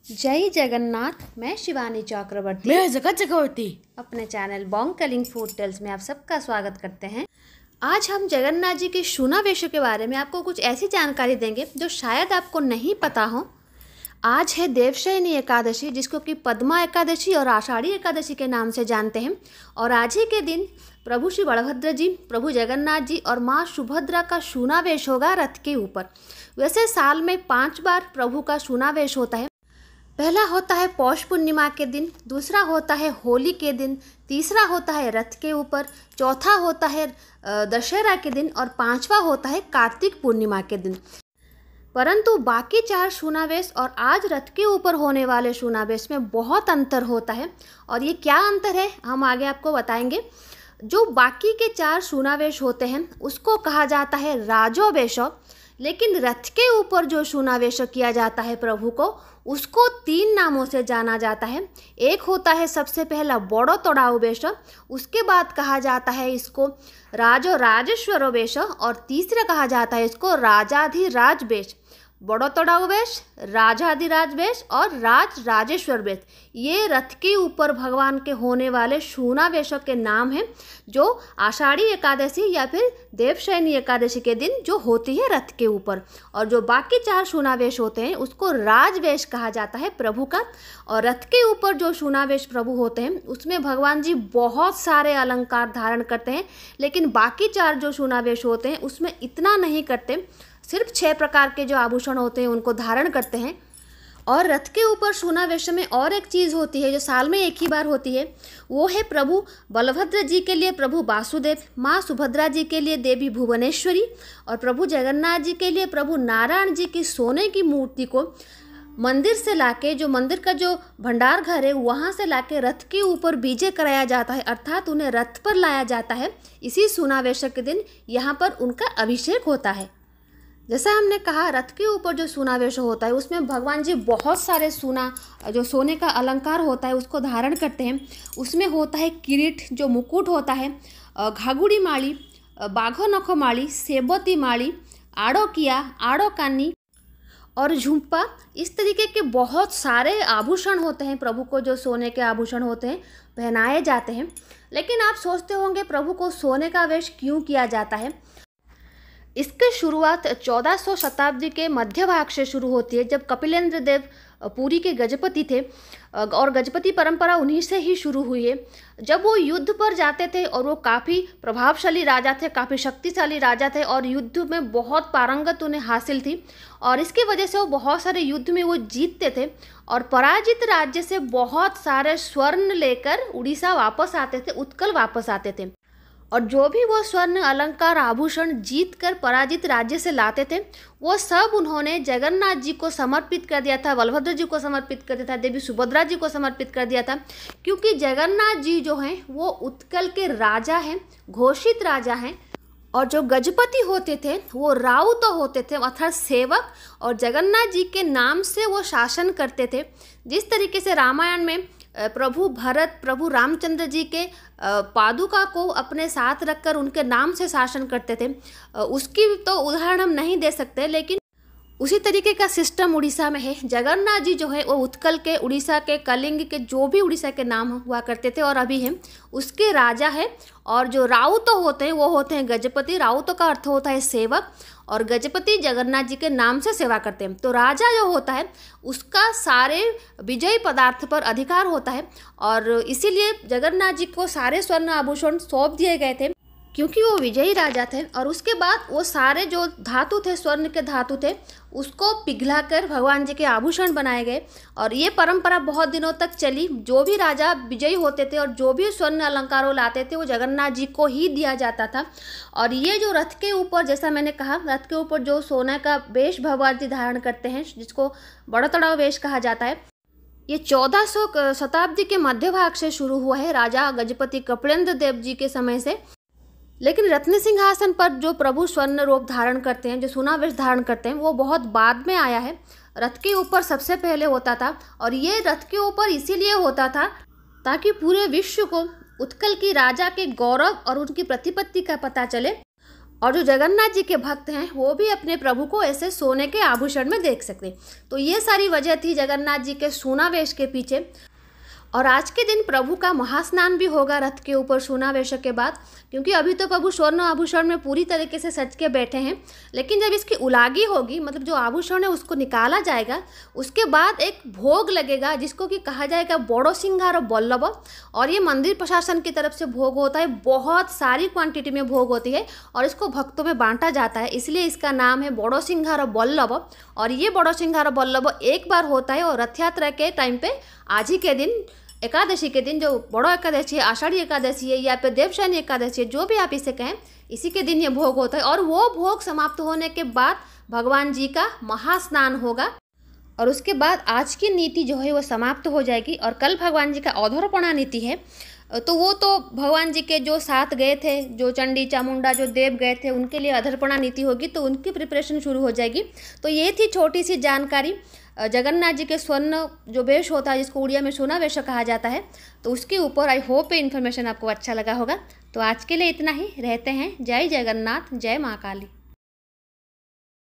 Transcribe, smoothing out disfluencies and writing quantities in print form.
जय जगन्नाथ। मैं शिवानी चक्रवर्ती, मैं जगत चक्रवर्ती अपने channel Bong calling food tales में आप सबका स्वागत करते हैं। आज हम जगन्नाथ जी के शूनावेशों के बारे में आपको कुछ ऐसी जानकारी देंगे जो शायद आपको नहीं पता हो। आज है देवशयनी एकादशी, जिसको कि पद्मा एकादशी और आषाढ़ी एकादशी के नाम से जानते हैं। और आज ही के दिन प्रभु श्री बलभद्र जी, प्रभु जगन्नाथ जी और माँ सुभद्रा का शूनावेश होगा रथ के ऊपर। वैसे साल में 5 बार प्रभु का शूनावेश होता है। पहला होता है पौष पूर्णिमा के दिन, दूसरा होता है होली के दिन, तीसरा होता है रथ के ऊपर, चौथा होता है दशहरा के दिन और 5वां होता है कार्तिक पूर्णिमा के दिन। परंतु बाकी 4 शूनावेश और आज रथ के ऊपर होने वाले शूनावेश में बहुत अंतर होता है। और ये क्या अंतर है हम आगे आपको बताएंगे। जो बाकी के 4 शूनावेश होते हैं उसको कहा जाता है राजोवेश, लेकिन रथ के ऊपर जो शूनावेश किया जाता है प्रभु को, उसको 3 नामों से जाना जाता है। एक होता है सबसे पहला बड़ो तोड़ाऊ वेश, उसके बाद कहा जाता है इसको राजेश्वर वेश और तीसरा कहा जाता है इसको राजाधिराज वेश। बड़ो तोड़ाऊ वेश, राजाधिराज वेश और राजेश्वर वेश, ये रथ के ऊपर भगवान के होने वाले शूनावेशों के नाम हैं, जो आषाढ़ी एकादशी या फिर देवशयनी एकादशी के दिन जो होती है रथ के ऊपर। और जो बाकी 4 शूनावेश होते हैं उसको राजवेश कहा जाता है प्रभु का। और रथ के ऊपर जो शूनावेश प्रभु होते हैं उसमें भगवान जी बहुत सारे अलंकार धारण करते हैं, लेकिन बाकी 4 जो शूनावेश होते हैं उसमें इतना नहीं करते। सिर्फ 6 प्रकार के जो आभूषण होते हैं उनको धारण करते हैं। और रथ के ऊपर शूनावेश में और एक चीज़ होती है जो साल में एक ही बार होती है, वो है प्रभु बलभद्र जी के लिए प्रभु वासुदेव, माँ सुभद्रा जी के लिए देवी भुवनेश्वरी और प्रभु जगन्नाथ जी के लिए प्रभु नारायण जी की सोने की मूर्ति को मंदिर से लाके, जो मंदिर का जो भंडार घर है वहाँ से लाके रथ के ऊपर विजय कराया जाता है, अर्थात उन्हें रथ पर लाया जाता है। इसी शूनावेश के दिन यहाँ पर उनका अभिषेक होता है। जैसा हमने कहा, रथ के ऊपर जो शूनावेश होता है उसमें भगवान जी बहुत सारे जो सोने का अलंकार होता है उसको धारण करते हैं। उसमें होता है किरीट, जो मुकुट होता है, घाघुड़ी माली, बाघो नखो माली, सेबती माली, आड़ो किया, आड़ो कानी और झुम्पा। इस तरीके के बहुत सारे आभूषण होते हैं प्रभु को, जो सोने के आभूषण होते हैं पहनाए जाते हैं। लेकिन आप सोचते होंगे प्रभु को सोने का वेश क्यों किया जाता है। इसकी शुरुआत 1400 शताब्दी के मध्य भाग से शुरू होती है, जब कपिलेंद्र देव पुरी के गजपति थे और गजपति परंपरा उन्हीं से ही शुरू हुई है। जब वो युद्ध पर जाते थे और वो काफ़ी प्रभावशाली राजा थे, काफ़ी शक्तिशाली राजा थे और युद्ध में बहुत पारंगत उन्हें हासिल थी और इसकी वजह से वो बहुत सारे युद्ध में वो जीतते थे और पराजित राज्य से बहुत सारे स्वर्ण लेकर उड़ीसा वापस आते थे, उत्कल वापस आते थे। और जो भी वो स्वर्ण अलंकार आभूषण जीत कर पराजित राज्य से लाते थे वो सब उन्होंने जगन्नाथ जी को समर्पित कर दिया था, बलभद्र जी को समर्पित कर दिया था, देवी सुभद्रा जी को समर्पित कर दिया था। क्योंकि जगन्नाथ जी जो हैं वो उत्कल के राजा हैं, घोषित राजा हैं। और जो गजपति होते थे वो राउत होते थे, अर्थात सेवक, और जगन्नाथ जी के नाम से वो शासन करते थे। जिस तरीके से रामायण में प्रभु भरत प्रभु रामचंद्र जी के पादुका को अपने साथ रखकर उनके नाम से शासन करते थे, उसकी तो उदाहरण हम नहीं दे सकते, लेकिन उसी तरीके का सिस्टम उड़ीसा में है। जगन्नाथ जी जो है वो उत्कल के, उड़ीसा के, कलिंग के, जो भी उड़ीसा के नाम हुआ करते थे और अभी हैं, उसके राजा है। और जो राउतो होते हैं वो होते हैं गजपति। राउतो का अर्थ होता है सेवक और गजपति जगन्नाथ जी के नाम से सेवा करते हैं। तो राजा जो होता है उसका सारे विजयी पदार्थ पर अधिकार होता है और इसीलिए जगन्नाथ जी को सारे स्वर्ण आभूषण सौंप दिए गए थे, क्योंकि वो विजयी राजा थे। और उसके बाद वो सारे जो धातु थे, स्वर्ण के धातु थे, उसको पिघलाकर भगवान जी के आभूषण बनाए गए और ये परंपरा बहुत दिनों तक चली। जो भी राजा विजयी होते थे और जो भी स्वर्ण अलंकार वो लाते थे वो जगन्नाथ जी को ही दिया जाता था। और ये जो रथ के ऊपर, जैसा मैंने कहा, रथ के ऊपर जो सोने का वेश भगवान जी धारण करते हैं जिसको बड़ा तड़ाव वेश कहा जाता है, ये 1400 शताब्दी के मध्य भाग से शुरू हुआ है, राजा गजपति कपिलेंद्र देव जी के समय से। लेकिन रत्न सिंहासन पर जो प्रभु स्वर्ण रूप धारण करते हैं, जो शूनावेश धारण करते हैं, वो बहुत बाद में आया है। रथ के ऊपर सबसे पहले होता था और ये रथ के ऊपर इसीलिए होता था ताकि पूरे विश्व को उत्कल की राजा के गौरव और उनकी प्रतिपत्ति का पता चले। और जो जगन्नाथ जी के भक्त हैं वो भी अपने प्रभु को ऐसे सोने के आभूषण में देख सकते। तो ये सारी वजह थी जगन्नाथ जी के सूनावेश के पीछे। और आज के दिन प्रभु का महास्नान भी होगा रथ के ऊपर सूनावेश के बाद, क्योंकि अभी तो प्रभु स्वर्ण आभूषण में पूरी तरीके से सज के बैठे हैं, लेकिन जब इसकी उलागी होगी, मतलब जो आभूषण है उसको निकाला जाएगा, उसके बाद एक भोग लगेगा जिसको कि कहा जाएगा बड़ो सिंगार बल्लभ। और ये मंदिर प्रशासन की तरफ से भोग होता है, बहुत सारी क्वांटिटी में भोग होती है और इसको भक्तों में बांटा जाता है, इसलिए इसका नाम है बड़ो सिंगार बल्लभ। और ये बड़ो सिंगार बल्लभ एक बार होता है और रथ यात्रा के टाइम पे आज ही के दिन, एकादशी के दिन, जो बड़ो एकादशी है, आषाढ़ी एकादशी है या फिर देवशयनी एकादशी है, जो भी आप इसे कहें, इसी के दिन ये भोग होता है। और वो भोग समाप्त होने के बाद भगवान जी का महास्नान होगा और उसके बाद आज की नीति जो है वो समाप्त हो जाएगी। और कल भगवान जी का अधोरपणा नीति है, तो वो तो भगवान जी के जो साथ गए थे, जो चंडी चामुंडा जो देव गए थे, उनके लिए अधर्पणा नीति होगी, तो उनकी प्रिपरेशन शुरू हो जाएगी। तो ये थी छोटी सी जानकारी जगन्नाथ जी के स्वर्ण जो वेश होता है, जिसको उड़िया में सूनावेश कहा जाता है, तो उसके ऊपर। आई होप ये इन्फॉर्मेशन आपको अच्छा लगा होगा। तो आज के लिए इतना ही, रहते हैं। जय जगन्नाथ, जय माँ काली।